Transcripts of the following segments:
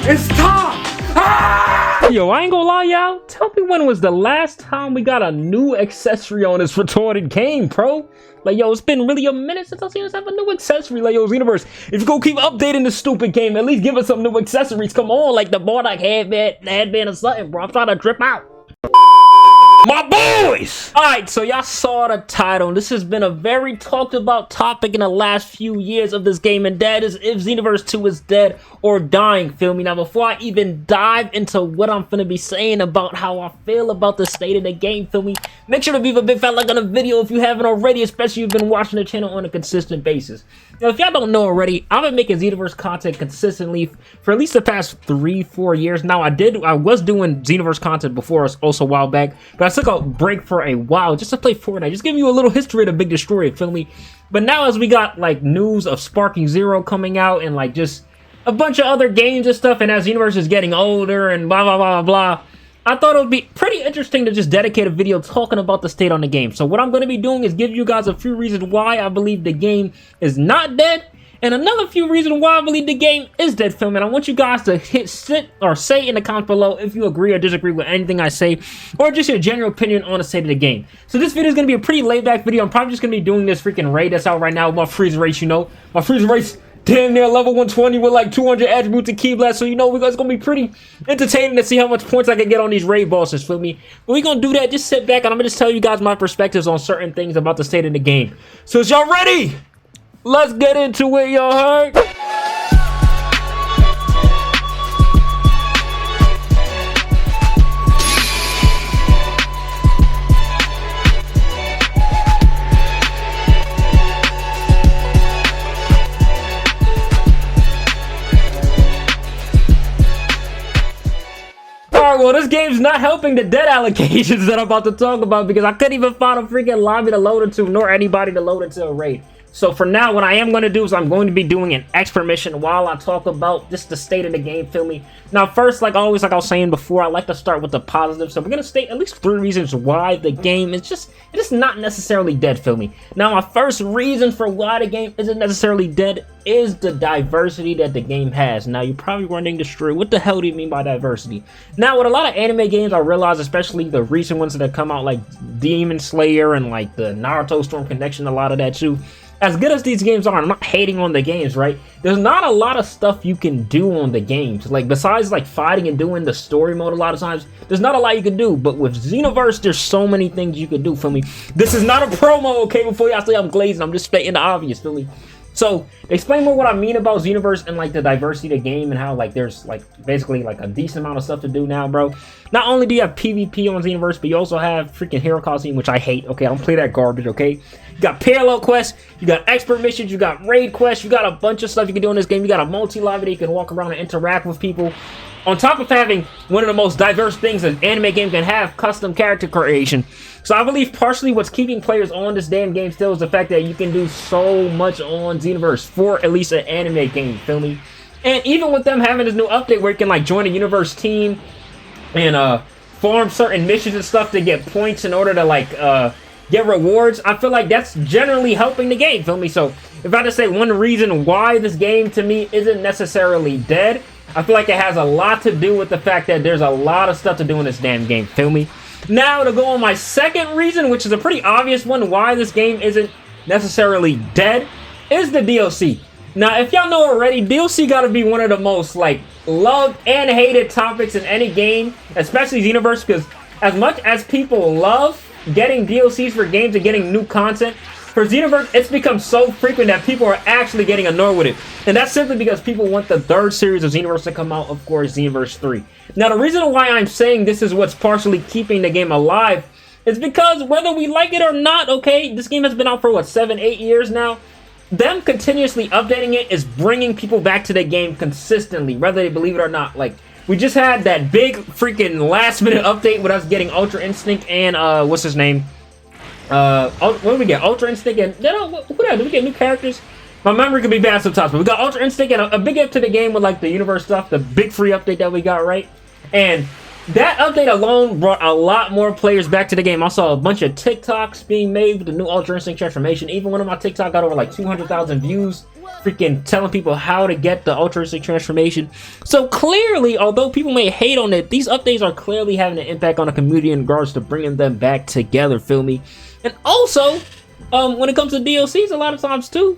It's time! Ah! Yo, I ain't gonna lie, y'all. Tell me when was the last time we got a new accessory on this retarded game, bro? Like, yo, it's been really a minute since I've seen us have a new accessory. Like, yo, Xenoverse, if you go keep updating this stupid game, at least give us some new accessories. Come on, like the Bardock headband or something, bro. I'm trying to drip out. My boys! Alright, so y'all saw the title. This has been a very talked about topic in the last few years of this game, and that is if Xenoverse 2 is dead or dying, feel me? Now, before I even dive into what I'm finna be saying about how I feel about the state of the game, feel me? Make sure to leave a big fat like on the video if you haven't already, especially if you've been watching the channel on a consistent basis. Now, if y'all don't know already, I've been making Xenoverse content consistently for at least the past 3-4 years now. I was doing Xenoverse content before us also a while back, but I took a break for a while just to play Fortnite, just giving you a little history of the Big Destroyer, feel me? But now as we got like news of Sparking Zero coming out and like just a bunch of other games and stuff, and as Xenoverse is getting older and blah blah blah blah, I thought it would be pretty interesting to just dedicate a video talking about the state on the game. So what I'm going to be doing is give you guys a few reasons why I believe the game is not dead, and another few reasons why I believe the game is dead, film. And I want you guys to say in the comments below if you agree or disagree with anything I say, or just your general opinion on the state of the game. So this video is going to be a pretty laid back video. I'm probably just going to be doing this freaking raid that's out right now with my freeze race, you know. My freeze race damn near level 120 with like 200 attributes and key blasts, so you know it's gonna be pretty entertaining to see how much points I can get on these raid bosses, feel me? But we're gonna do that, just sit back and I'm gonna just tell you guys my perspectives on certain things about the state of the game. So is y'all ready? Let's get into it, y'all heard? Well, this game's not helping the dead allocations that I'm about to talk about because I couldn't even find a freaking lobby to load into, nor anybody to load into a raid. So for now, what I am going to do is I'm going to be doing an expert mission while I talk about just the state of the game, feel me? Now, first, like always, like I was saying before, I like to start with the positive. So we're going to state at least 3 reasons why the game is just not necessarily dead, feel me? Now, my first reason for why the game isn't necessarily dead is the diversity that the game has. Now, you're probably wondering, Destroy, what the hell do you mean by diversity? Now, with a lot of anime games, I realize, especially the recent ones that have come out, like Demon Slayer and like the Naruto Storm Connection, a lot of that too. As good as these games are, I'm not hating on the games, right? There's not a lot of stuff you can do on the games. Like, besides, like, fighting and doing the story mode a lot of times, there's not a lot you can do. But with Xenoverse, there's so many things you can do, feel me? This is not a promo, okay? Before y'all say I'm glazing, I'm just stating the obvious, feel me? So, explain more what I mean about Xenoverse and, like, the diversity of the game and how, like, there's, like, basically, like, a decent amount of stuff to do now, bro. Not only do you have PvP on Xenoverse, but you also have freaking Hero Coliseum, which I hate, okay? I don't play that garbage, okay? You got parallel quests, you got expert missions, you got raid quests, you got a bunch of stuff you can do in this game. You got a multi-lobby that you can walk around and interact with people. On top of having one of the most diverse things an anime game can have, custom character creation. So I believe partially what's keeping players on this damn game still is the fact that you can do so much on Xenoverse for at least an anime game, feel me? And even with them having this new update where you can like join a Universe team and farm certain missions and stuff to get points in order to like get rewards, I feel like that's generally helping the game, feel me? So if I had to say one reason why this game to me isn't necessarily dead, I feel like it has a lot to do with the fact that there's a lot of stuff to do in this damn game, feel me? Now, to go on my second reason, which is a pretty obvious one why this game isn't necessarily dead, is the DLC. Now, if y'all know already, DLC gotta be one of the most, like, loved and hated topics in any game, especially Xenoverse, because as much as people love getting DLCs for games and getting new content, for Xenoverse, it's become so frequent that people are actually getting annoyed with it. And that's simply because people want the 3rd series of Xenoverse to come out, of course, Xenoverse 3. Now, the reason why I'm saying this is what's partially keeping the game alive is because whether we like it or not, okay, this game has been out for, what, 7-8 years now? Them continuously updating it is bringing people back to the game consistently, whether they believe it or not. Like, we just had that big freaking last-minute update with us getting Ultra Instinct and, what's his name? What did we get? Ultra Instinct and... Did we get new characters? My memory could be bad sometimes, but we got Ultra Instinct and a big up to the game with, like, the Universe stuff, the big free update that we got, right? And That update alone brought a lot more players back to the game. I saw a bunch of TikToks being made with the new Ultra Instinct transformation. Even one of my TikTok got over like 200,000 views, freaking telling people how to get the Ultra Instinct transformation. So clearly, although people may hate on it, these updates are clearly having an impact on the community in regards to bringing them back together, feel me? And also, when it comes to DLCs, a lot of times too,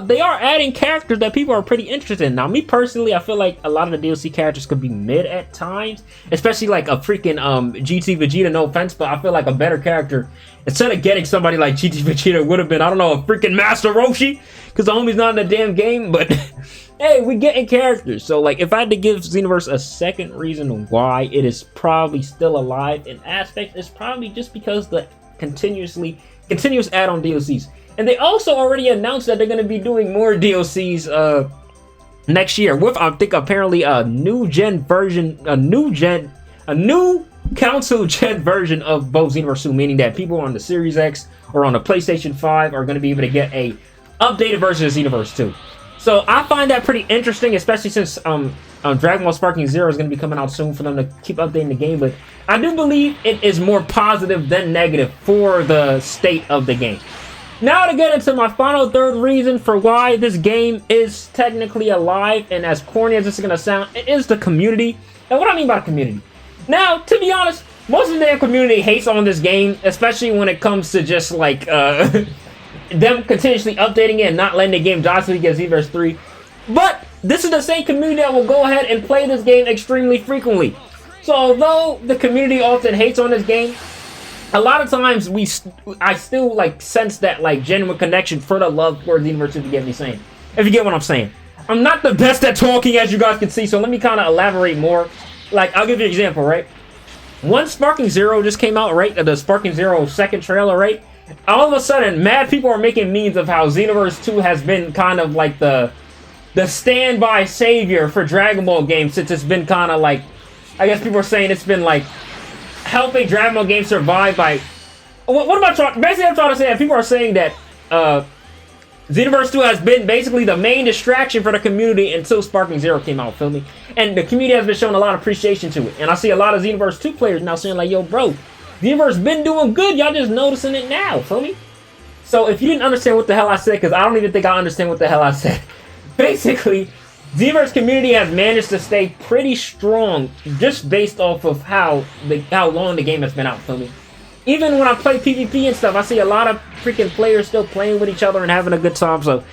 they are adding characters that people are pretty interested in. Now, me personally, I feel like a lot of the DLC characters could be mid at times, especially like a freaking GT Vegeta, no offense, but I feel like a better character, instead of getting somebody like GT Vegeta, would have been, I don't know, a freaking Master Roshi, because the homie's not in the damn game, but hey, we getting characters. So like, if I had to give Xenoverse a second reason why it is probably still alive in aspects, it's probably just because the continuous add-on DLCs. And they also already announced that they're going to be doing more DLCs next year with, I think, apparently a new console gen version of both Xenoverse 2, meaning that people on the Series X or on the PlayStation 5 are going to be able to get a updated version of Xenoverse 2. So I find that pretty interesting, especially since Dragon Ball Sparking Zero is going to be coming out soon for them to keep updating the game. But I do believe it is more positive than negative for the state of the game. Now to get into my final third reason for why this game is technically alive, and as corny as this is going to sound, it is the community. And what I mean by community? Now, to be honest, most of the damn community hates on this game, especially when it comes to just like them continuously updating it and not letting the game die so we get Xenoverse 3. But this is the same community that will go ahead and play this game extremely frequently. So although the community often hates on this game, a lot of times I still like sense that like genuine connection for the love for Xenoverse, if you get me saying. If you get what I'm saying. I'm not the best at talking, as you guys can see, so let me kind of elaborate more. Like, I'll give you an example, right? Once Sparking Zero just came out, right? The Sparking Zero second trailer, right? All of a sudden, mad people are making memes of how Xenoverse 2 has been kind of like the standby savior for Dragon Ball games, since it's been kind of like, I guess people are saying it's been like helping Dragon Ball games survive by... What am I trying... Basically, I'm trying to say that people are saying that Xenoverse 2 has been basically the main distraction for the community until Sparking Zero came out, feel me? And the community has been showing a lot of appreciation to it. And I see a lot of Xenoverse 2 players now saying like, yo, bro, Xenoverse been doing good, y'all just noticing it now, feel me? So if you didn't understand what the hell I said, because I don't even think I understand what the hell I said, basically, Xenoverse community has managed to stay pretty strong just based off of how long the game has been out, feel me? Even when I play PvP and stuff, I see a lot of freaking players still playing with each other and having a good time. So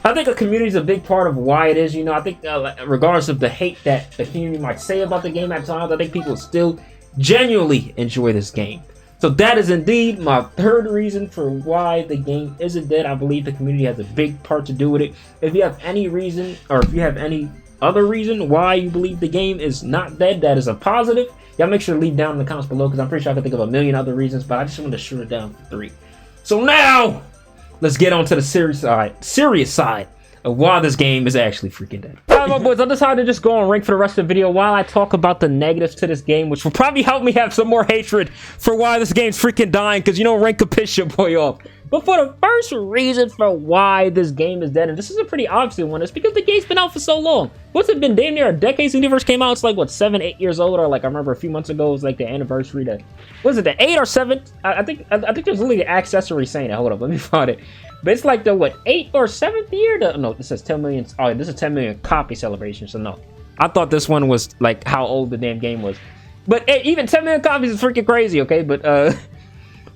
I think the community is a big part of why it is. You know, I think regardless of the hate that the community might say about the game at times, I think people still genuinely enjoy this game. So that is indeed my third reason for why the game isn't dead. I believe the community has a big part to do with it. If you have any reason, or if you have any other reason why you believe the game is not dead, that is a positive, y'all make sure to leave down in the comments below, because I'm pretty sure I can think of a million other reasons, but I just wanted to shoot it down for 3. So now, let's get on to the serious side of why this game is actually freaking dead. Alright, my boys, I decided to just go on rank for the rest of the video while I talk about the negatives to this game, which will probably help me have some more hatred for why this game's freaking dying, because you know rank could piss your boy off. But for the first reason for why this game is dead, and this is a pretty obvious one, is because the game's been out for so long. What's it been, damn near a decade since Xenoverse came out? It's like, what, 7, 8 years old? Or like, I remember a few months ago, it was like the anniversary to, was it the 8 or 7? I think there's literally an accessory saying it. Hold up, let me find it. But it's like the, what, 8th or 7th year? No, this says 10 million. Oh, this is 10 million copy celebration, so no. I thought this one was like how old the damn game was. But even 10 million copies is freaking crazy, okay? But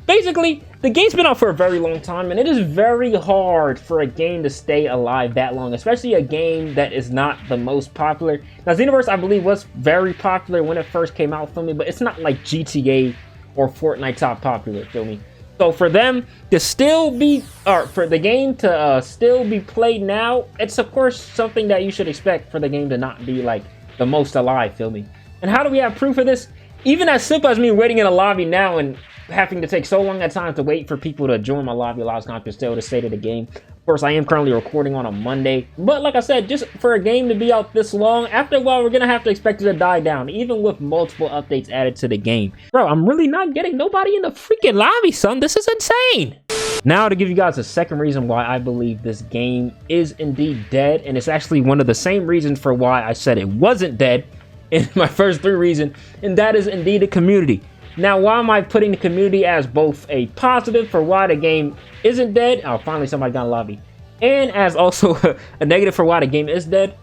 basically, the game's been out for a very long time, and it is very hard for a game to stay alive that long, especially a game that is not the most popular. Now, Xenoverse, I believe, was very popular when it first came out, feel me? But it's not like GTA or Fortnite top popular, feel me? So for them to still be, or for the game to still be played now, it's of course something that you should expect for the game to not be like the most alive, feel me? And how do we have proof of this? Even as simple as me waiting in a lobby now and having to take so long at times to wait for people to join my lobby allows content still to state of the game. Of course, I am currently recording on a Monday, but like I said, just for a game to be out this long, after a while, we're gonna have to expect it to die down, even with multiple updates added to the game. Bro, I'm really not getting nobody in the freaking lobby, son. This is insane. Now to give you guys a second reason why I believe this game is indeed dead, and it's actually one of the same reasons for why I said it wasn't dead in my first 3 reasons, and that is indeed the community. Now, why am I putting the community as both a positive for why the game isn't dead? Oh, finally somebody got a lobby. And as also a negative for why the game is dead.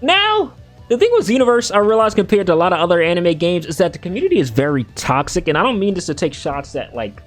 Now, the thing with Xenoverse, I realized compared to a lot of other anime games, is that the community is very toxic. And I don't mean this to take shots at like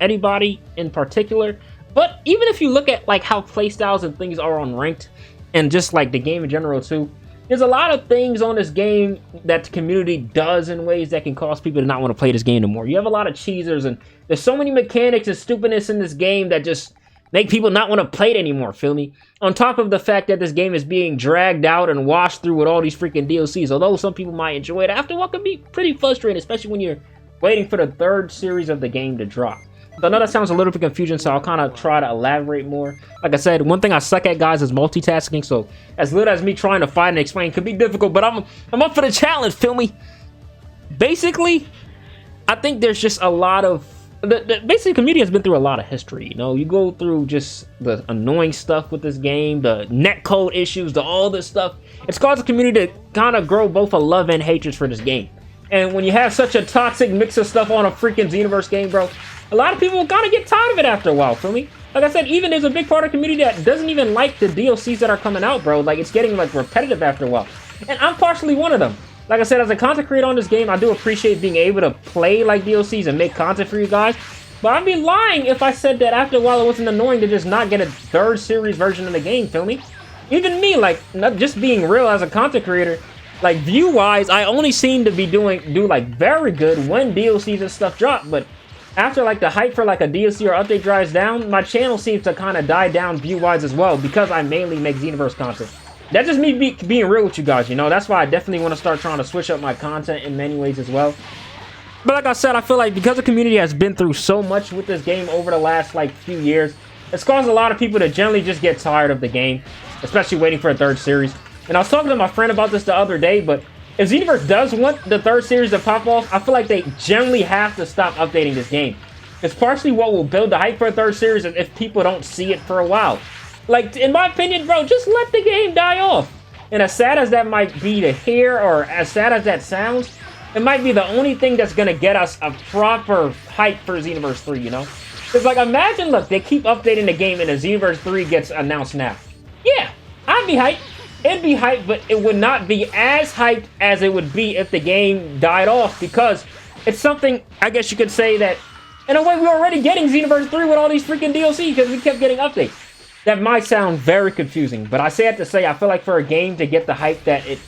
anybody in particular. But even if you look at like how playstyles and things are on ranked, and just like the game in general too, there's a lot of things on this game that the community does in ways that can cause people to not want to play this game anymore. You have a lot of cheesers, and there's so many mechanics and stupidness in this game that just make people not want to play it anymore, feel me? On top of the fact that this game is being dragged out and washed through with all these freaking DLCs, although some people might enjoy it, after a while it can be pretty frustrating, especially when you're waiting for the 3rd series of the game to drop. So I know that sounds a little bit confusing, so I'll kind of try to elaborate more. Like I said, one thing I suck at, guys, is multitasking, so as little as me trying to find and explain could be difficult, but I'm up for the challenge, feel me? Basically, I think there's just a lot of... Basically, the community has been through a lot of history, you know? You go through just the annoying stuff with this game, the netcode issues, all this stuff. It's caused the community to kind of grow both a love and hatred for this game. And when you have such a toxic mix of stuff on a freaking Xenoverse game, bro, a lot of people kind of get tired of it after a while, feel me? Like I said, even there's a big part of the community that doesn't even like the DLCs that are coming out, bro. Like, it's getting, like, repetitive after a while. And I'm partially one of them. Like I said, as a content creator on this game, I do appreciate being able to play, like, DLCs and make content for you guys. But I'd be lying if I said that after a while it wasn't annoying to just not get a 3rd series version of the game, feel me? Even me, like, not just being real as a content creator, like, view-wise, I only seem to be do, like, very good when DLCs and stuff drop, but after like the hype for like a DLC or update dries down, my channel seems to kind of die down view-wise as well, because I mainly make Xenoverse content. That's just me being real with you guys, you know? That's why I definitely want to start trying to switch up my content in many ways as well. But like I said, I feel like because the community has been through so much with this game over the last like few years, it's caused a lot of people to generally just get tired of the game, especially waiting for a 3rd series. And I was talking to my friend about this the other day, but if Xenoverse does want the 3rd series to pop off, I feel like they generally have to stop updating this game. It's partially what will build the hype for a 3rd series if people don't see it for a while. Like, in my opinion, bro, just let the game die off. And as sad as that might be to hear, or as sad as that sounds, it might be the only thing that's going to get us a proper hype for Xenoverse 3, you know? Because, like, imagine, look, they keep updating the game and the Xenoverse 3 gets announced now. Yeah, I'd be hyped. It'd be hyped, but it would not be as hyped as it would be if the game died off, because it's something, I guess you could say that, in a way, we're already getting Xenoverse 3 with all these freaking DLC, because we kept getting updates. That might sound very confusing, but I say it to say, I feel like for a game to get the hype that it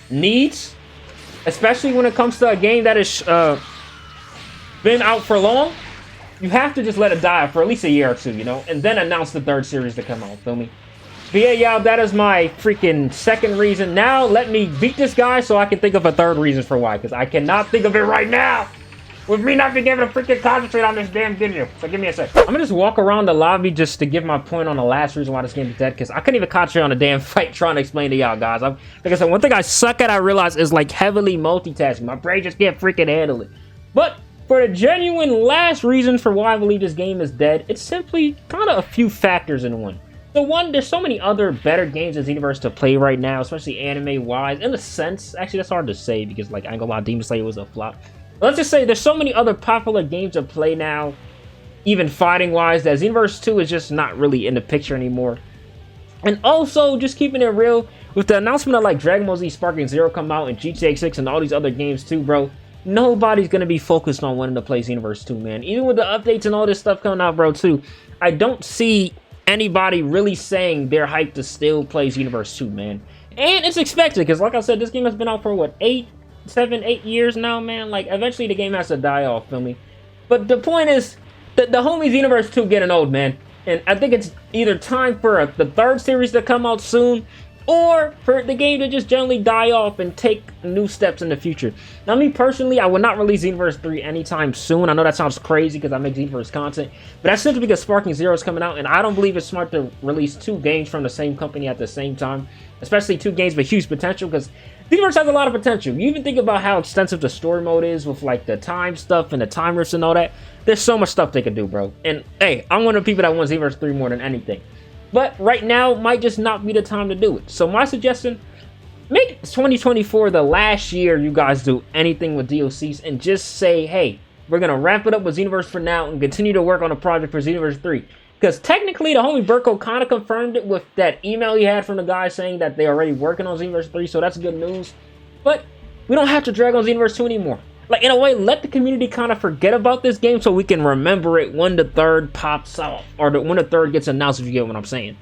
needs, especially when it comes to a game that has been out for long, you have to just let it die for at least a year or two, you know, and then announce the 3rd series to come out, feel me? But yeah, y'all, that is my freaking 2nd reason. Now, let me beat this guy so I can think of a 3rd reason for why, because I cannot think of it right now, with me not being able to freaking concentrate on this damn video. So give me a sec. I'm gonna just walk around the lobby just to give my point on the last reason why this game is dead, because I couldn't even concentrate on a damn fight trying to explain to y'all guys. Like I said, one thing I suck at, I realize, is like heavily multitasking. My brain just can't freaking handle it. But for the genuine last reason for why I believe this game is dead, it's simply kind of a few factors in one. So one, there's so many other better games in Xenoverse to play right now, especially anime-wise. In a sense, actually that's hard to say because, like, I ain't gonna lie, Demon Slayer was a flop. But let's just say there's so many other popular games to play now, even fighting-wise, that Xenoverse 2 is just not really in the picture anymore. And also, just keeping it real, with the announcement of, like, Dragon Ball Z Sparking Zero come out and GTA 6 and all these other games too, bro, nobody's gonna be focused on wanting to play Xenoverse 2, man. Even with the updates and all this stuff coming out, bro, too, I don't see anybody really saying they're hyped to still play Xenoverse 2, man. And it's expected, because like I said, this game has been out for, what, 7, 8 years now, man? Like, eventually the game has to die off, feel me? But the point is, the homie Xenoverse 2 getting old, man. And I think it's either time for the 3rd series to come out soon, or for the game to just generally die off and take new steps in the future. Now, me personally, I would not release Xenoverse 3 anytime soon. I know that sounds crazy because I make Xenoverse content, but that's simply because Sparking Zero is coming out, and I don't believe it's smart to release 2 games from the same company at the same time, especially 2 games with huge potential, because Xenoverse has a lot of potential. You even think about how extensive the story mode is with, like, the time stuff and the time rifts and all that. There's so much stuff they could do, bro. And, hey, I'm one of the people that wants Xenoverse 3 more than anything. But right now might just not be the time to do it. So my suggestion, make It's 2024, the last year you guys do anything with DLCs, and just say, hey, we're going to wrap it up with Xenoverse for now and continue to work on a project for Xenoverse 3. Because technically, the homie Burko kind of confirmed it with that email he had from the guy saying that they're already working on Xenoverse 3, so that's good news. But we don't have to drag on Xenoverse 2 anymore. Like, in a way, let the community kind of forget about this game so we can remember it when the third pops off, or when the third gets announced, if you get what I'm saying.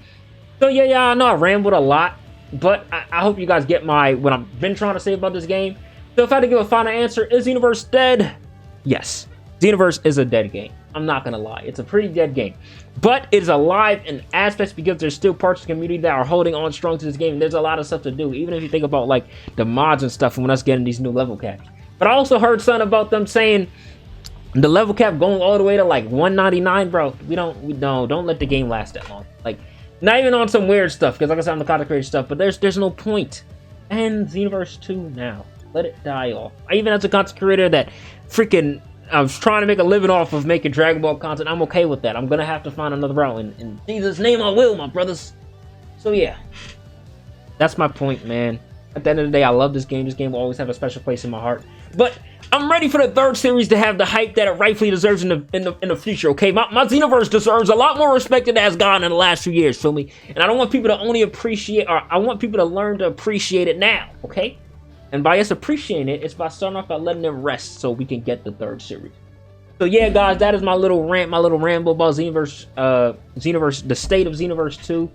So, yeah, I know I rambled a lot, but I hope you guys get what I've been trying to say about this game. So, if I had to give a final answer, is Xenoverse dead? Yes. Xenoverse is a dead game. I'm not going to lie. It's a pretty dead game. But it is alive in aspects because there's still parts of the community that are holding on strong to this game. There's a lot of stuff to do. Even if you think about, like, the mods and stuff when us getting these new level caps. But I also heard something about them saying the level cap going all the way to, like, 199, bro. Don't let the game last that long. Like, not even on some weird stuff. Because, like I said, I'm the content creator stuff. But there's no point. And Xenoverse 2 now. Let it die off. I even as a content creator that freaking... I was trying to make a living off of making Dragon Ball content. I'm okay with that. I'm gonna have to find another route. In Jesus' name, I will, my brothers. So yeah, that's my point, man. At the end of the day, I love this game. This game will always have a special place in my heart. But I'm ready for the third series to have the hype that it rightfully deserves in the future. Okay, my Xenoverse deserves a lot more respect than it has gotten in the last few years. Feel me? And I don't want people to only appreciate, or I want people to learn to appreciate it now. Okay. And by us appreciating it, it's by starting off by letting them rest so we can get the third series. So yeah, guys, that is my little rant, my little ramble about Xenoverse, the state of Xenoverse 2.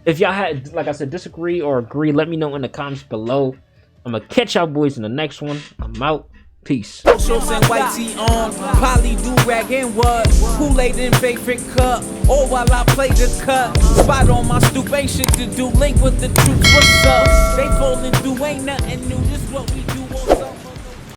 If y'all had, like I said, disagree or agree, let me know in the comments below. I'm gonna catch y'all boys in the next one. I'm out. Peace. Shorts and white tee on, poly do rag and what? Kool-Aid in favorite cup, or while I play the cut. Spot on my stoop, ain't shit to do. Link with the troops, what's up? They falling through, ain't nothing new. This what we do.